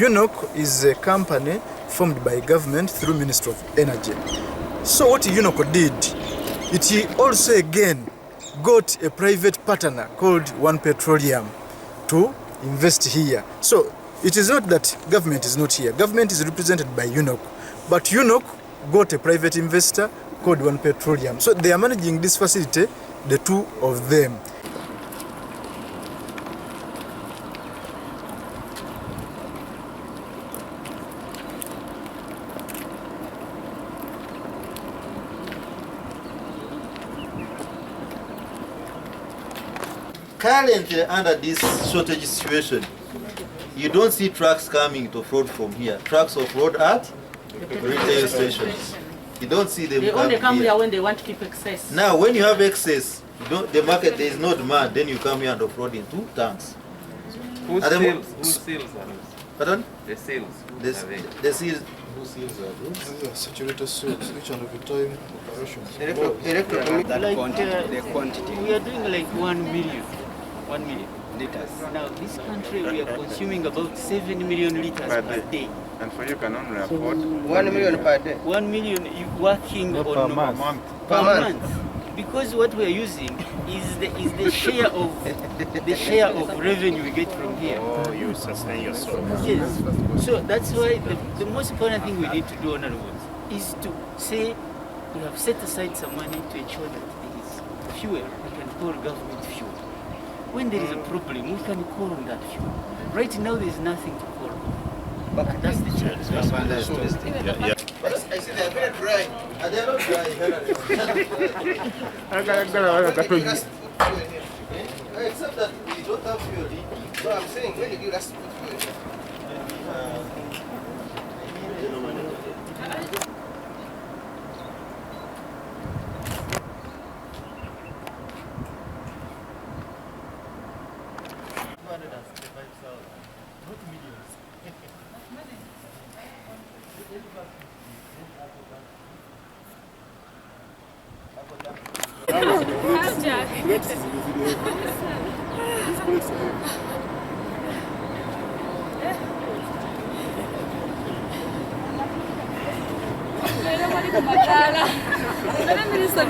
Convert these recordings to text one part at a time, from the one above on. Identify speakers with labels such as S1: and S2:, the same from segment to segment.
S1: UNOC is a company formed by government through Ministry of Energy. So what UNOC did, it also again got a private partner called One Petroleum to invest here. So it is not that government is not here. Government is represented by UNOC, but UNOC got a private investor called One Petroleum. So they are managing this facility, the two of them.
S2: Currently, under this shortage situation, you don't see trucks coming to offroad from here. Trucks offroad at retail stations. You don't see them. They only come here
S3: when they want to keep excess.
S2: Now, when you have excess, the market there is no demand, then you come here and offroad in 2 tanks.
S4: Who seals are those?
S2: Pardon?
S4: The seals.
S2: The seals. Who seals are those?
S1: Saturated seals, each and every time operations.
S3: The quantity. We are doing like 1 million. 1 million liters. Now, this country, we are consuming about 7 million liters per day.
S4: And for you can only afford
S5: 1 million per day.
S3: 1 million working on
S4: per month.
S3: Per month. Because what we are using is the share of revenue we get from here.
S4: Oh, you sustain yourself.
S3: Yes. So that's why the most important thing we need to do, honorables, is to say we have set aside some money to ensure that there is fuel. We can call government fuel. When there is a problem, we can call on that fuel. Right now, there is nothing to call on. But that's the challenge.
S4: Yeah.
S2: I see they're very dry. And they're not dry. Except that we don't have fuel.
S5: No, I'm saying when you do that, put fuel.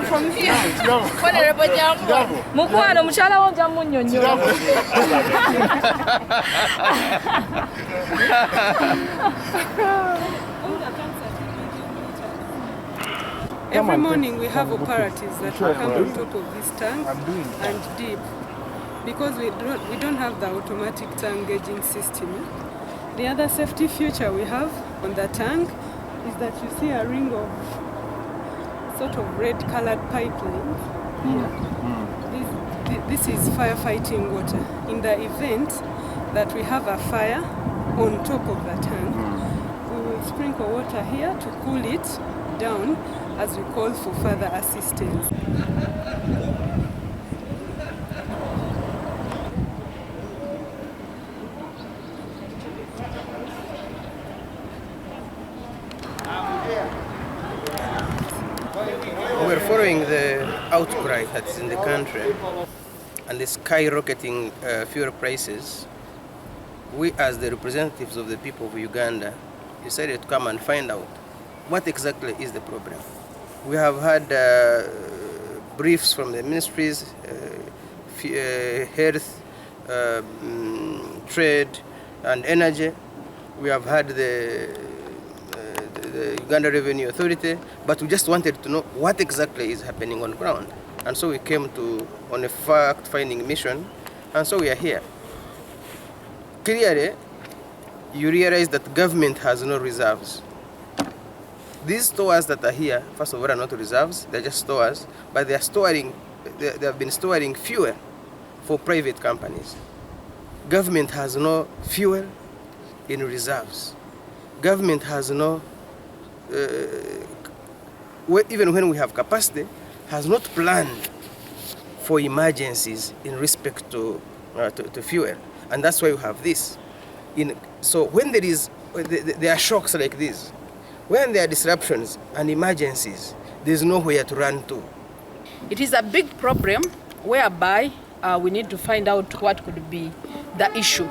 S6: From here. Mukwano mukyala wo nja munnyonnyola.
S7: Every morning we have operatives that will come on top of this tank and dip. Because we don't have the automatic tank gauging system. The other safety feature we have on the tank is that you see a ring of sort of red colored pipeline here. This is firefighting water. In the event that we have a fire on top of the tank, we will sprinkle water here to cool it down as we call for further assistance.
S5: We're following the outcry that's in the country and the skyrocketing fuel prices. We, as the representatives of the people of Uganda, decided to come and find out what exactly is the problem. We have had briefs from the ministries, health, trade and energy. We have had the Uganda Revenue Authority, but we just wanted to know what exactly is happening on ground. And so we came on a fact-finding mission, and so we are here. Clearly, you realize that government has no reserves. These stores that are here, first of all, are not reserves, they're just stores, but they have been storing fuel for private companies. Government has no fuel in reserves. Government has no even when we have capacity, has not planned for emergencies in respect to fuel. And that's why we have this. So when there are shocks like this, when there are disruptions and emergencies, there's nowhere to run to.
S6: It is a big problem whereby we need to find out what could be the issue.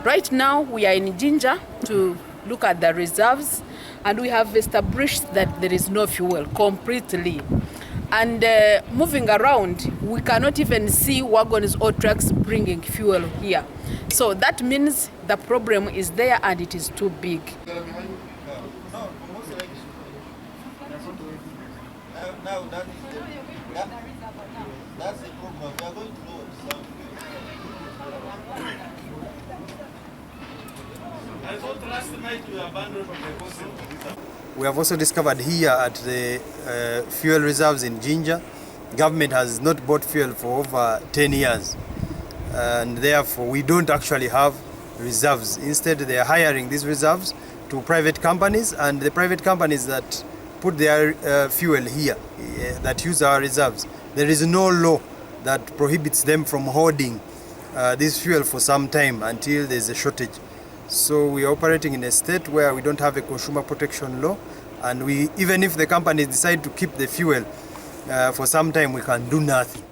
S6: Right now we are in Jinja to look at the reserves, and we have established that there is no fuel completely. And moving around, we cannot even see wagons or trucks bringing fuel here. So that means the problem is there and it is too big.
S2: That's the problem. We are going to load some. I thought last night we abandoned the concept.
S1: We have also discovered here at the fuel reserves in Jinja, government has not bought fuel for over 10 years. And therefore we don't actually have reserves. Instead they are hiring these reserves to private companies, and the private companies that put their fuel here, that use our reserves, there is no law that prohibits them from holding this fuel for some time until there's a shortage. So we are operating in a state where we don't have a consumer protection law, and even if the companies decide to keep the fuel for some time, we can do nothing.